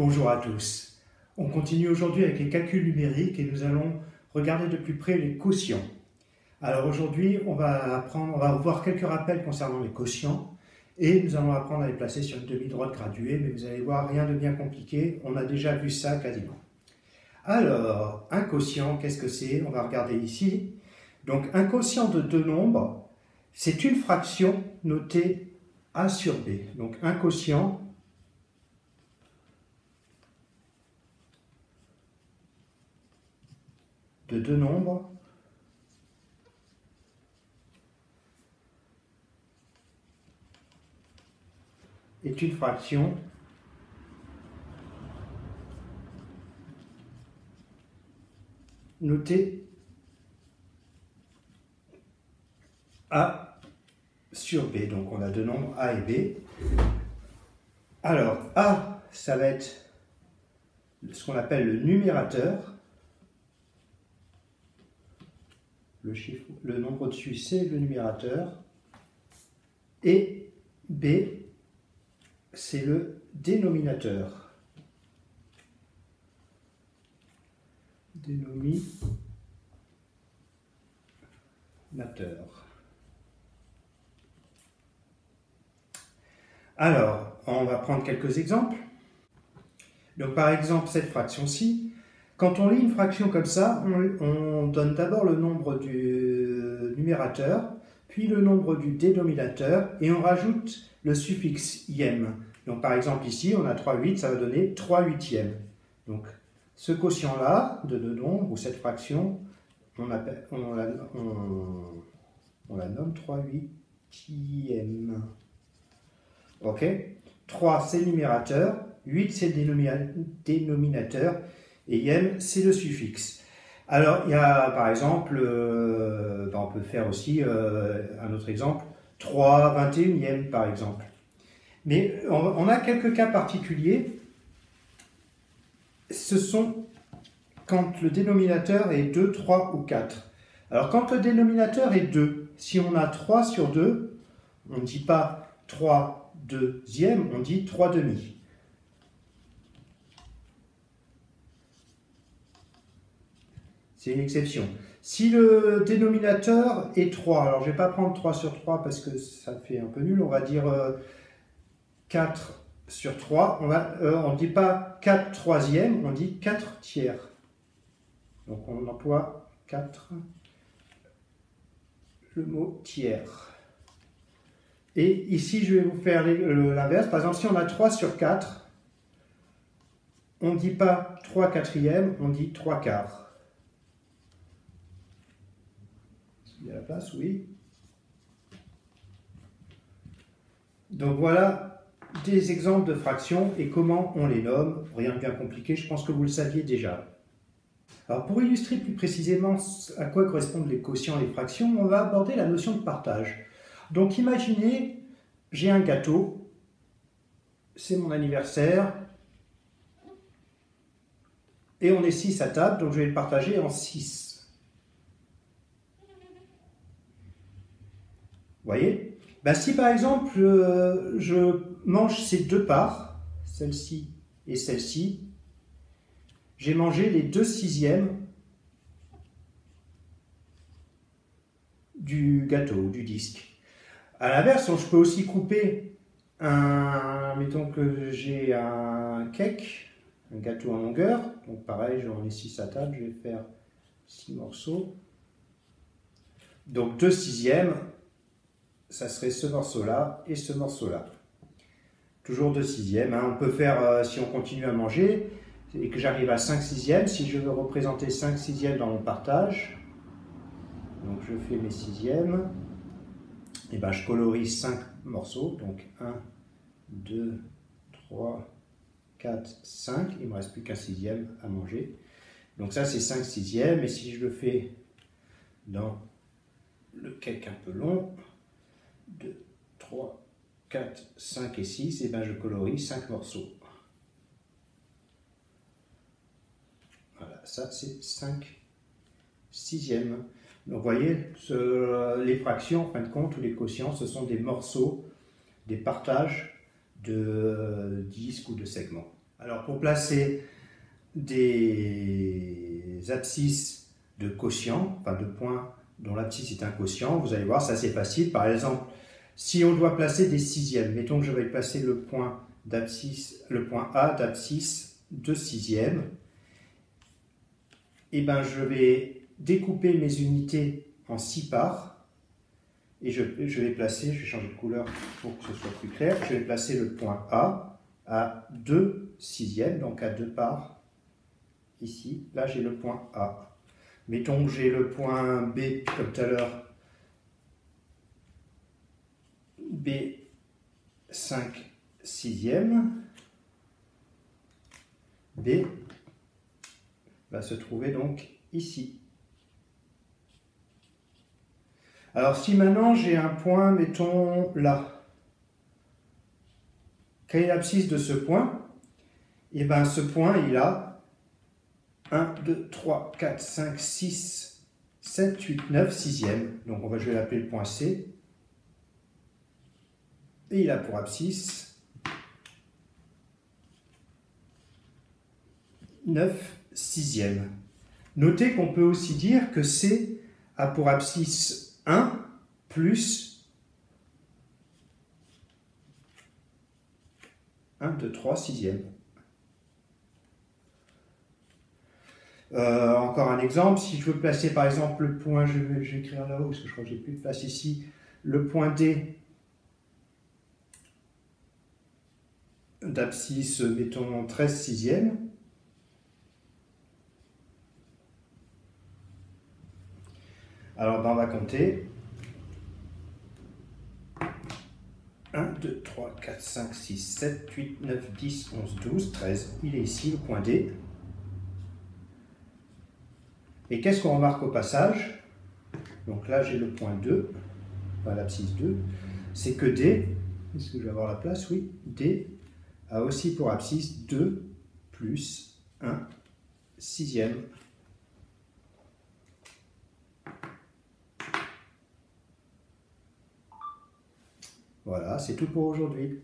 Bonjour à tous. On continue aujourd'hui avec les calculs numériques et nous allons regarder de plus près les quotients. Alors aujourd'hui, on va voir quelques rappels concernant les quotients et nous allons apprendre à les placer sur une demi-droite graduée, mais vous allez voir, rien de bien compliqué, on a déjà vu ça quasiment. Alors, un quotient, qu'est-ce que c'est? On va regarder ici. Donc un quotient de deux nombres, c'est une fraction notée A sur B. Donc un quotient de deux nombres est une fraction notée A sur B. Donc on a deux nombres A et B. Alors A, ça va être ce qu'on appelle le numérateur. Le nombre au-dessus, c'est le numérateur. Et B, c'est le dénominateur. Alors, on va prendre quelques exemples. Donc par exemple, cette fraction-ci, quand on lit une fraction comme ça, on donne d'abord le nombre du numérateur, puis le nombre du dénominateur, et on rajoute le suffixe ième. Donc par exemple ici, on a 3/8, ça va donner 3/8. Donc ce quotient-là, de deux nombres, ou cette fraction, on la nomme 3/8. Ok, 3 c'est le numérateur, 8 c'est le dénominateur, et ième c'est le suffixe. Alors il y a par exemple, on peut faire aussi un autre exemple, 3/21 par exemple. Mais on a quelques cas particuliers, ce sont quand le dénominateur est 2, 3 ou 4. Alors quand le dénominateur est 2, si on a 3 sur 2, on ne dit pas 3/2, on dit 3/2. C'est une exception. Si le dénominateur est 3, alors je ne vais pas prendre 3 sur 3 parce que ça fait un peu nul, on va dire 4 sur 3. On ne dit pas 4/3, on dit 4/3. Donc on emploie 4, le mot tiers. Et ici, je vais vous faire l'inverse. Par exemple, si on a 3 sur 4, on ne dit pas 3/4, on dit 3/4. Il y a la place, oui. Donc voilà des exemples de fractions et comment on les nomme. Rien de bien compliqué, je pense que vous le saviez déjà. Alors pour illustrer plus précisément à quoi correspondent les quotients et les fractions, on va aborder la notion de partage. Donc imaginez, j'ai un gâteau, c'est mon anniversaire, et on est 6 à table, donc je vais le partager en 6. Vous voyez? Ben, si par exemple je mange ces deux parts, celle-ci et celle-ci, j'ai mangé les 2/6 du gâteau, du disque. À l'inverse, je peux aussi couper mettons que j'ai un cake, un gâteau en longueur, donc pareil, j'en ai 6 à table, je vais faire 6 morceaux. Donc 2/6, ça serait ce morceau-là et ce morceau-là. Toujours 2/6. On peut faire, si on continue à manger, et que j'arrive à 5/6, si je veux représenter 5/6 dans mon partage, donc je fais mes 6e, et ben je colorie 5 morceaux, donc 1, 2, 3, 4, 5, il ne me reste plus qu'un 6e à manger. Donc ça c'est 5/6, et si je le fais dans le cake un peu long, 2, 3, 4, 5 et 6, et ben je colorie 5 morceaux. Voilà, ça c'est 5/6. Donc vous voyez, les fractions, en fin de compte, ou les quotients, ce sont des morceaux, des partages de disques ou de segments. Alors pour placer des abscisses de quotient, enfin de points dont l'abscisse est un quotient, vous allez voir, c'est assez facile. Par exemple, si on doit placer des sixièmes, mettons que je vais placer le point A d'abscisse de sixième, et ben je vais découper mes unités en 6 parts, et je vais placer, je vais changer de couleur pour que ce soit plus clair, je vais placer le point A à 2 sixièmes, donc à 2 parts, ici, là j'ai le point A. Mettons que j'ai le point B, comme tout à l'heure, B 5 sixièmes, B va se trouver donc ici. Alors si maintenant j'ai un point, mettons là, quelle est l'abscisse de ce point? Et bien ce point il a 1, 2, 3, 4, 5, 6, 7, 8, 9 sixièmes. Donc je vais l'appeler le point C. Et il a pour abscisse 9 sixièmes. Notez qu'on peut aussi dire que C a pour abscisse 1 plus 1, 2, 3 sixièmes. Encore un exemple, si je veux placer par exemple le point, je vais écrire là-haut parce que je crois que j'ai plus de place ici, le point D d'abscisse, mettons 13 sixièmes. Alors ben, on va compter 1, 2, 3, 4, 5, 6, 7, 8, 9, 10, 11, 12, 13. Il est ici le point D. Et qu'est-ce qu'on remarque au passage? Donc là j'ai le point 2, enfin l'abscisse 2, c'est que D, est-ce que je vais avoir la place? Oui, D a aussi pour abscisse 2 plus 1 sixième. Voilà, c'est tout pour aujourd'hui.